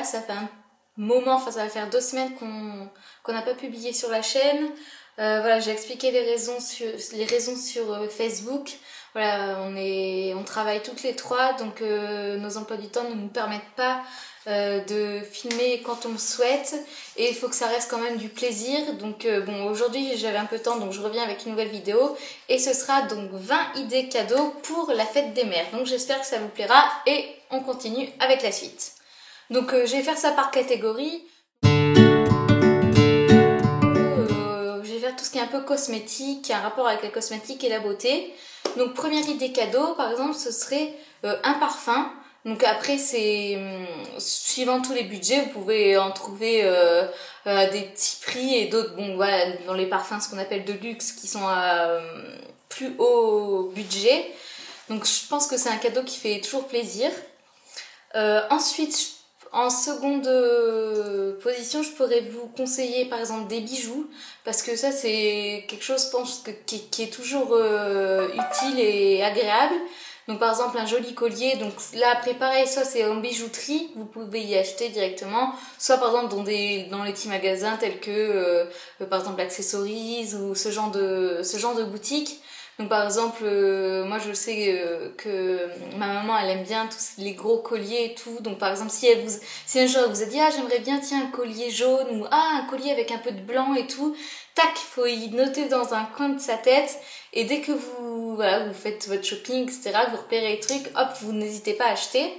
ça fait un moment, enfin ça va faire 2 semaines qu'on n'a pas publié sur la chaîne. Voilà, j'ai expliqué les raisons sur Facebook. Voilà, on travaille toutes les trois, donc nos emplois du temps ne nous permettent pas de filmer quand on le souhaite, et il faut que ça reste quand même du plaisir. Donc bon, aujourd'hui j'avais un peu de temps, donc je reviens avec une nouvelle vidéo, et ce sera donc 20 idées cadeaux pour la fête des mères. Donc j'espère que ça vous plaira, et on continue avec la suite. Donc je vais faire ça par catégorie. Je vais faire tout ce qui est un peu cosmétique, qui a un rapport avec la cosmétique et la beauté. Donc première idée cadeau, par exemple, ce serait un parfum. Donc après, c'est suivant tous les budgets, vous pouvez en trouver des petits prix, et d'autres, bon voilà, dans les parfums, ce qu'on appelle de luxe, qui sont à plus haut budget. Donc je pense que c'est un cadeau qui fait toujours plaisir. Ensuite, en seconde position, je pourrais vous conseiller par exemple des bijoux, parce que ça c'est quelque chose, je pense, qui est toujours utile et agréable. Donc par exemple un joli collier, donc là après pareil, soit c'est en bijouterie, vous pouvez y acheter directement, soit par exemple dans les petits magasins tels que par exemple Accessories ou ce genre de boutique. Donc par exemple, moi je sais que ma maman elle aime bien tous les gros colliers et tout. Donc par exemple si un jour elle vous a dit ah j'aimerais bien tiens un collier jaune, ou ah un collier avec un peu de blanc et tout, tac, faut y noter dans un coin de sa tête, et dès que vous faites votre shopping, etc., vous repérez les trucs, hop, vous n'hésitez pas à acheter.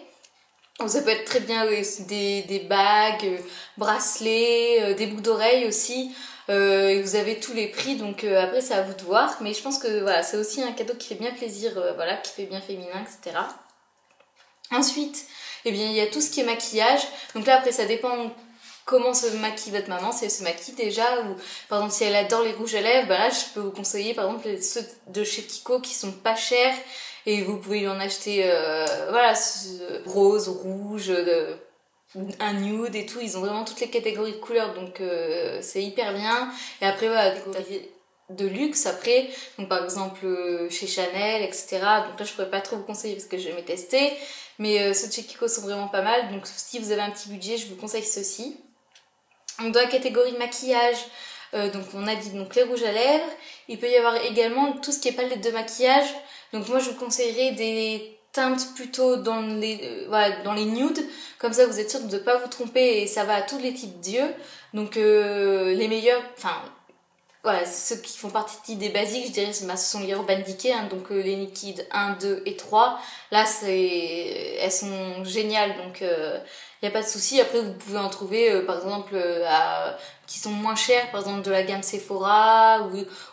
Donc ça peut être très bien des bagues, bracelets, des boucles d'oreilles aussi. Et vous avez tous les prix, donc après c'est à vous de voir, mais je pense que voilà, c'est aussi un cadeau qui fait bien plaisir, voilà, qui fait bien féminin, etc. Ensuite, eh bien, il y a tout ce qui est maquillage. Donc là après ça dépend comment se maquille votre maman, si elle se maquille déjà, ou par exemple si elle adore les rouges à lèvres, bah là je peux vous conseiller par exemple ceux de chez Kiko qui sont pas chers, et vous pouvez lui en acheter voilà, rose, rouge, un nude et tout, ils ont vraiment toutes les catégories de couleurs, donc c'est hyper bien. Et après voilà, catégorie de luxe après, donc par exemple chez Chanel, etc. Donc là je pourrais pas trop vous conseiller parce que je vais jamais testé, mais ceux de chez Kiko sont vraiment pas mal, donc si vous avez un petit budget je vous conseille ceux-ci. Donc dans la catégorie maquillage, donc on a dit donc les rouges à lèvres, il peut y avoir également tout ce qui est palette de maquillage. Donc moi je vous conseillerais des teintes plutôt dans les nudes, comme ça vous êtes sûr de ne pas vous tromper, et ça va à tous les types d'yeux. Donc les meilleurs, enfin voilà, ceux qui font partie des basiques, je dirais, ce sont les Urban Decay, hein, donc les Liquid 1, 2 et 3. Là, elles sont géniales, donc il n'y a pas de souci. Après, vous pouvez en trouver, par exemple, qui sont moins chers, par exemple de la gamme Sephora,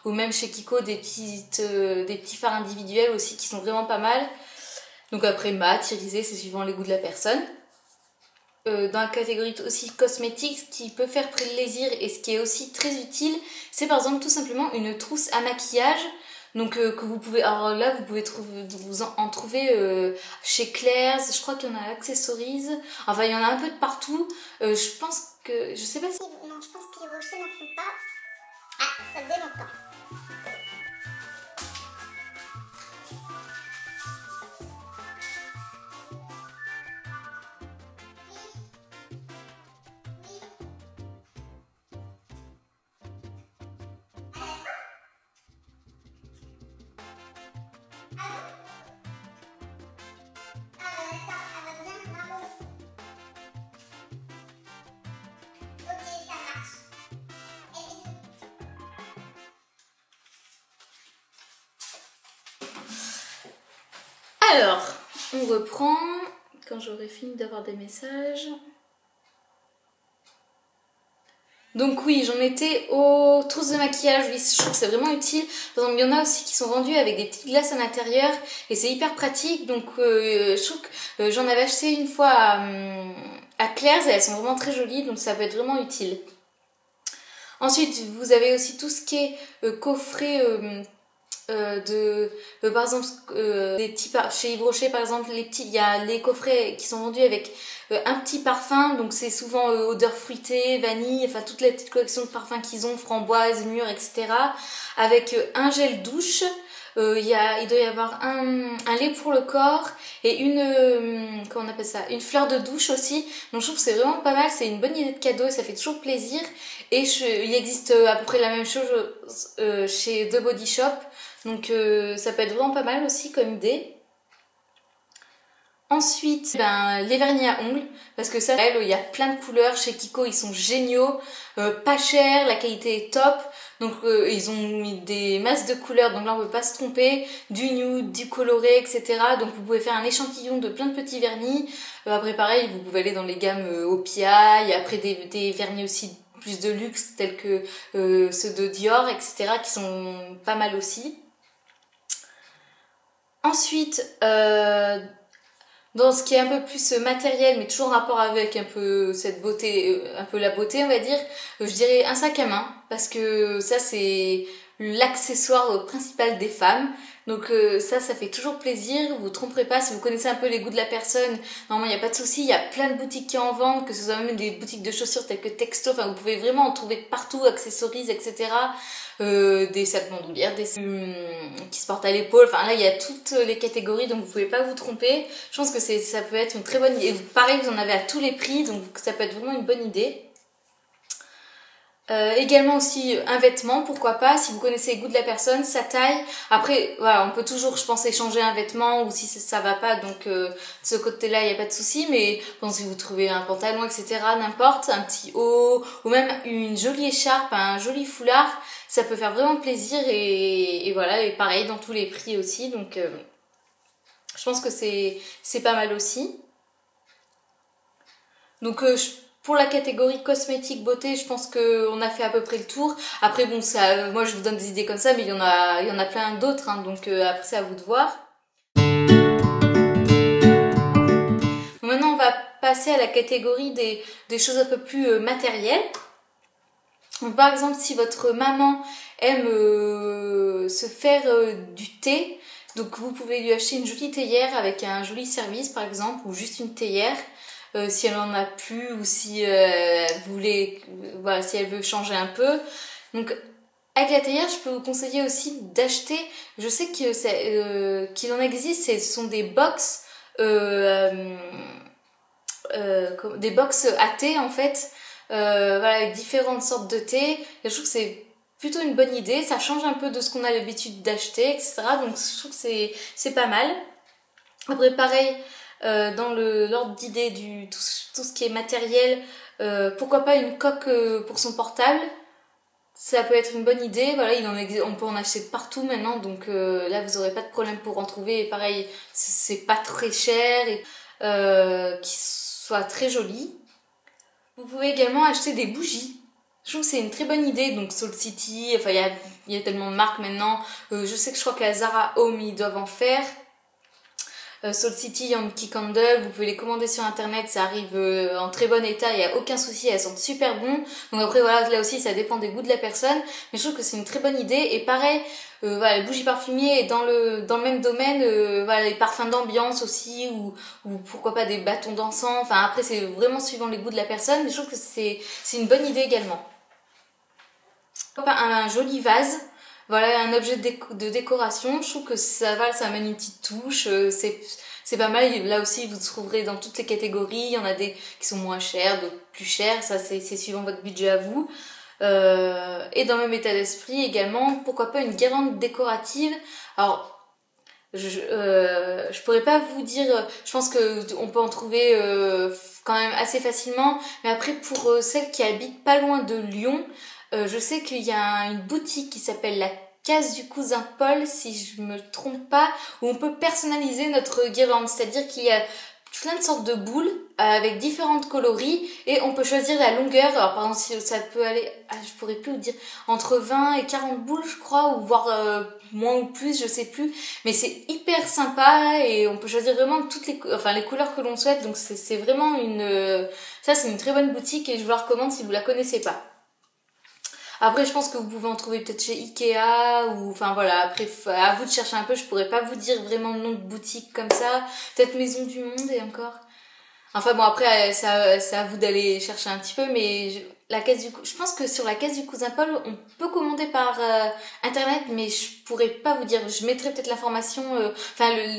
ou même chez Kiko, des petits fards individuels aussi qui sont vraiment pas mal. Donc après, mat, irisé, c'est suivant les goûts de la personne. Dans la catégorie aussi cosmétique, ce qui peut faire plaisir et ce qui est aussi très utile, c'est par exemple tout simplement une trousse à maquillage. Donc que vous pouvez, alors là vous pouvez en trouver chez Claire's, je crois qu'il y en a à Accessories, enfin il y en a un peu de partout. Je pense que, je sais pas si... Non, je pense que les Rochers n'en font pas. Ah, ça faisait longtemps. Alors, on reprend quand j'aurai fini d'avoir des messages. Donc oui, j'en étais aux trousses de maquillage. Oui, je trouve que c'est vraiment utile. Par exemple, il y en a aussi qui sont vendus avec des petites glaces à l'intérieur, et c'est hyper pratique. Donc je trouve que j'en avais acheté une fois à Claire's, et elles sont vraiment très jolies, donc ça peut être vraiment utile. Ensuite, vous avez aussi tout ce qui est coffret par exemple des petits chez Yves Rocher par exemple, il y a les coffrets qui sont vendus avec un petit parfum, donc c'est souvent odeur fruitée, vanille, enfin toute la petite collection de parfums qu'ils ont, framboise, mûre, etc., avec un gel douche, il doit y avoir un lait pour le corps et comment on appelle ça, une fleur de douche aussi. Donc je trouve que c'est vraiment pas mal, c'est une bonne idée de cadeau et ça fait toujours plaisir. Et il existe à peu près la même chose chez The Body Shop. Donc ça peut être vraiment pas mal aussi comme idée. Ensuite, les vernis à ongles, parce que ça, il y a plein de couleurs. Chez Kiko, ils sont géniaux, pas chers, la qualité est top. Donc ils ont mis des masses de couleurs, donc là on peut pas se tromper, du nude, du coloré, etc. Donc vous pouvez faire un échantillon de plein de petits vernis. Après pareil, vous pouvez aller dans les gammes Opia, il y a après des vernis aussi plus de luxe, tels que ceux de Dior, etc. qui sont pas mal aussi. Ensuite, dans ce qui est un peu plus matériel, mais toujours en rapport avec un peu cette beauté, un peu la beauté, on va dire, je dirais un sac à main, parce que ça c'est l'accessoire principal des femmes. Donc ça fait toujours plaisir, vous vous tromperez pas, si vous connaissez un peu les goûts de la personne, normalement il n'y a pas de souci, il y a plein de boutiques qui en vendent, que ce soit même des boutiques de chaussures telles que Texto, enfin vous pouvez vraiment en trouver partout, accessories, etc. Des sacs bandoulières, des qui se portent à l'épaule, enfin là il y a toutes les catégories, donc vous pouvez pas vous tromper. Je pense que ça peut être une très bonne idée. Pareil, vous en avez à tous les prix, donc ça peut être vraiment une bonne idée. Également aussi un vêtement, pourquoi pas, si vous connaissez les goûts de la personne, sa taille. Après, voilà, on peut toujours, je pense, échanger un vêtement ou si ça va pas, donc de ce côté-là, il n'y a pas de souci. Mais bon, si vous trouvez un pantalon, etc., n'importe, un petit haut ou même une jolie écharpe, un joli foulard, ça peut faire vraiment plaisir et voilà, et pareil dans tous les prix aussi. Donc, je pense que c'est pas mal aussi. Donc, pour la catégorie cosmétique beauté, je pense qu'on a fait à peu près le tour. Après bon, ça, moi je vous donne des idées comme ça, mais il y en a plein d'autres, hein, donc après c'est à vous de voir. Donc, maintenant on va passer à la catégorie des choses un peu plus matérielles. Donc, par exemple, si votre maman aime se faire du thé, donc vous pouvez lui acheter une jolie théière avec un joli service par exemple, ou juste une théière. Si elle en a plus ou si voilà, si elle veut changer un peu. Donc avec la théière, je peux vous conseiller aussi d'acheter, je sais que qu'il en existe, ce sont des box des box à thé en fait, voilà, avec différentes sortes de thé. Et je trouve que c'est plutôt une bonne idée, ça change un peu de ce qu'on a l'habitude d'acheter, etc. Donc je trouve que c'est pas mal. Après pareil, dans l'ordre d'idée tout ce qui est matériel, pourquoi pas une coque pour son portable, ça peut être une bonne idée. Voilà, on peut en acheter partout maintenant, donc là vous aurez pas de problème pour en trouver. Et pareil, c'est pas très cher et qui soit très joli. Vous pouvez également acheter des bougies. Je trouve que c'est une très bonne idée. Donc Soul City, enfin il y a tellement de marques maintenant. Je sais que je crois qu'à Zara Home ils doivent en faire. Soul City, Yankee Candle, vous pouvez les commander sur internet, ça arrive en très bon état, il n'y a aucun souci, elles sentent super bon. Donc après voilà, là aussi ça dépend des goûts de la personne, mais je trouve que c'est une très bonne idée. Et pareil, voilà, les bougies parfumées et dans le même domaine, voilà, les parfums d'ambiance aussi, ou pourquoi pas des bâtons d'encens. Enfin après c'est vraiment suivant les goûts de la personne, mais je trouve que c'est une bonne idée également. Pourquoi pas un joli vase. Voilà, un objet de décoration, je trouve que ça amène une petite touche, c'est pas mal. Là aussi, vous trouverez dans toutes les catégories, il y en a des qui sont moins chers, d'autres plus chers, ça c'est suivant votre budget à vous. Et dans le même état d'esprit également, pourquoi pas une guirlande décorative. Alors, je pourrais pas vous dire, je pense que on peut en trouver quand même assez facilement, mais après pour celles qui habitent pas loin de Lyon, je sais qu'il y a une boutique qui s'appelle la Case du Cousin Paul, si je me trompe pas, où on peut personnaliser notre guirlande. C'est-à-dire qu'il y a plein de sortes de boules avec différentes coloris et on peut choisir la longueur. Alors par exemple, ça peut aller, je pourrais plus vous dire, entre 20 et 40 boules je crois, ou voire moins ou plus, je sais plus. Mais c'est hyper sympa et on peut choisir vraiment les couleurs que l'on souhaite. Donc c'est vraiment ça c'est une très bonne boutique et je vous la recommande si vous la connaissez pas. Après, je pense que vous pouvez en trouver peut-être chez Ikea ou enfin voilà. Après, à vous de chercher un peu. Je pourrais pas vous dire vraiment le nom de boutique comme ça. Peut-être Maison du Monde et encore. Enfin bon, après, c'est à vous d'aller chercher un petit peu. Mais la caisse du... Je pense que sur la caisse du cousin Paul, on peut commander par internet, mais je pourrais pas vous dire. Je mettrai peut-être l'information,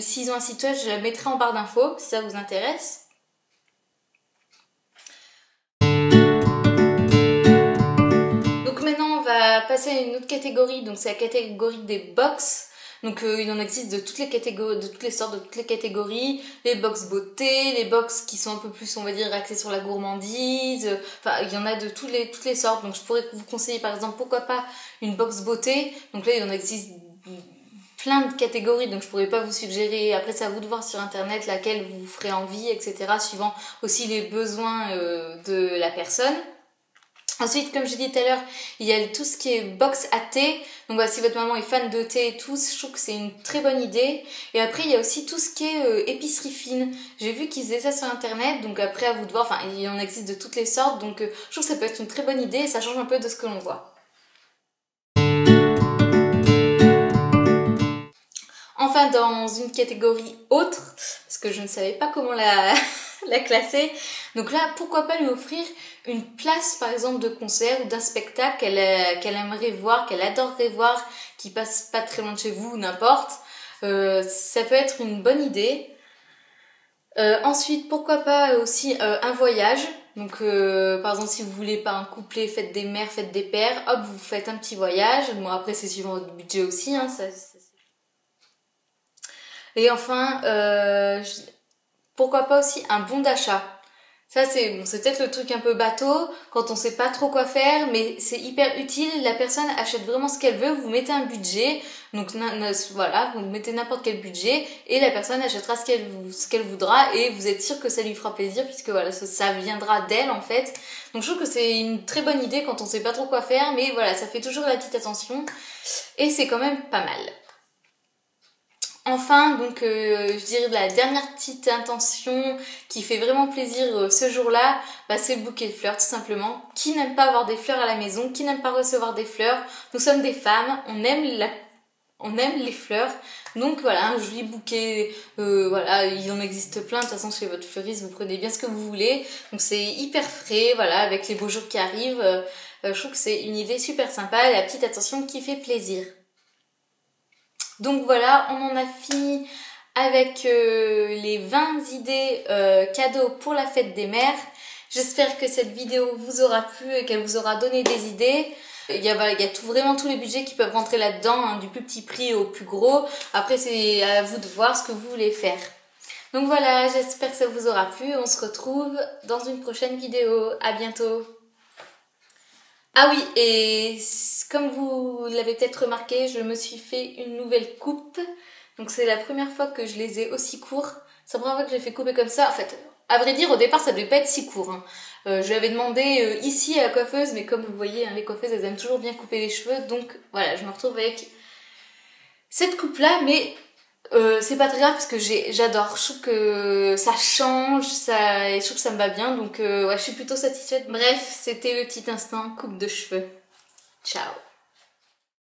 s'ils ont un site web, je la mettrai en barre d'infos, si ça vous intéresse. Donc maintenant, on va passer à une autre catégorie, donc c'est la catégorie des box. Donc il en existe de toutes les catégories, de toutes les sortes, de toutes les catégories. Les box beauté, les box qui sont un peu plus, on va dire, axées sur la gourmandise. Enfin, il y en a de toutes les sortes. Donc je pourrais vous conseiller par exemple, pourquoi pas une box beauté. Donc là, il en existe plein de catégories, donc je pourrais pas vous suggérer. Après, c'est à vous de voir sur internet laquelle vous ferez envie, etc. Suivant aussi les besoins de la personne. Ensuite, comme je dis tout à l'heure, il y a tout ce qui est box à thé. Donc voilà, si votre maman est fan de thé et tout, je trouve que c'est une très bonne idée. Et après, il y a aussi tout ce qui est épicerie fine. J'ai vu qu'ils faisaient ça sur internet, donc après à vous de voir. Enfin, il en existe de toutes les sortes, donc je trouve que ça peut être une très bonne idée et ça change un peu de ce que l'on voit. Enfin, dans une catégorie autre, parce que je ne savais pas comment la classer, donc là, pourquoi pas lui offrir une place, par exemple, de concert ou d'un spectacle qu'elle aimerait voir, qu'elle adorerait voir, qui passe pas très loin de chez vous, n'importe. Ça peut être une bonne idée. Ensuite, pourquoi pas aussi un voyage. Donc, par exemple, si vous voulez pas un couplet, faites des mères, faites des pères, hop, vous faites un petit voyage. Bon, après, c'est suivant votre budget aussi, hein, Et enfin, pourquoi pas aussi un bon d'achat. Ça, c'est peut-être le truc un peu bateau, quand on sait pas trop quoi faire, mais c'est hyper utile. La personne achète vraiment ce qu'elle veut, vous mettez un budget, donc voilà, vous mettez n'importe quel budget, et la personne achètera ce qu'elle voudra, et vous êtes sûr que ça lui fera plaisir, puisque voilà, ça viendra d'elle en fait. Donc je trouve que c'est une très bonne idée quand on sait pas trop quoi faire, mais voilà, ça fait toujours la petite attention, et c'est quand même pas mal. Enfin, donc je dirais la dernière petite intention qui fait vraiment plaisir ce jour-là, c'est le bouquet de fleurs tout simplement. Qui n'aime pas avoir des fleurs à la maison? Qui n'aime pas recevoir des fleurs? Nous sommes des femmes, on aime les fleurs. Donc voilà, un joli bouquet, voilà, il en existe plein. De toute façon, chez votre fleuriste, vous prenez bien ce que vous voulez. Donc c'est hyper frais, voilà, avec les beaux jours qui arrivent. Je trouve que c'est une idée super sympa, la petite attention qui fait plaisir. Donc voilà, on en a fini avec les 20 idées cadeaux pour la fête des mères. J'espère que cette vidéo vous aura plu et qu'elle vous aura donné des idées. Il y a vraiment tous les budgets qui peuvent rentrer là-dedans, hein, du plus petit prix au plus gros. Après, c'est à vous de voir ce que vous voulez faire. Donc voilà, j'espère que ça vous aura plu. On se retrouve dans une prochaine vidéo. À bientôt. Ah oui, et comme vous l'avez peut-être remarqué, je me suis fait une nouvelle coupe. Donc c'est la première fois que je les ai aussi courts. C'est la première fois que je les fais couper comme ça. En fait, à vrai dire, au départ, ça devait pas être si court. Hein. Je lui avais demandé ici à la coiffeuse, mais comme vous voyez, hein, les coiffeuses, elles aiment toujours bien couper les cheveux. Donc voilà, je me retrouve avec cette coupe-là, mais c'est pas très grave parce que j'adore. Je trouve que ça change, et je trouve que ça me va bien. Donc ouais, je suis plutôt satisfaite. Bref, c'était le petit instant coupe de cheveux. Ciao.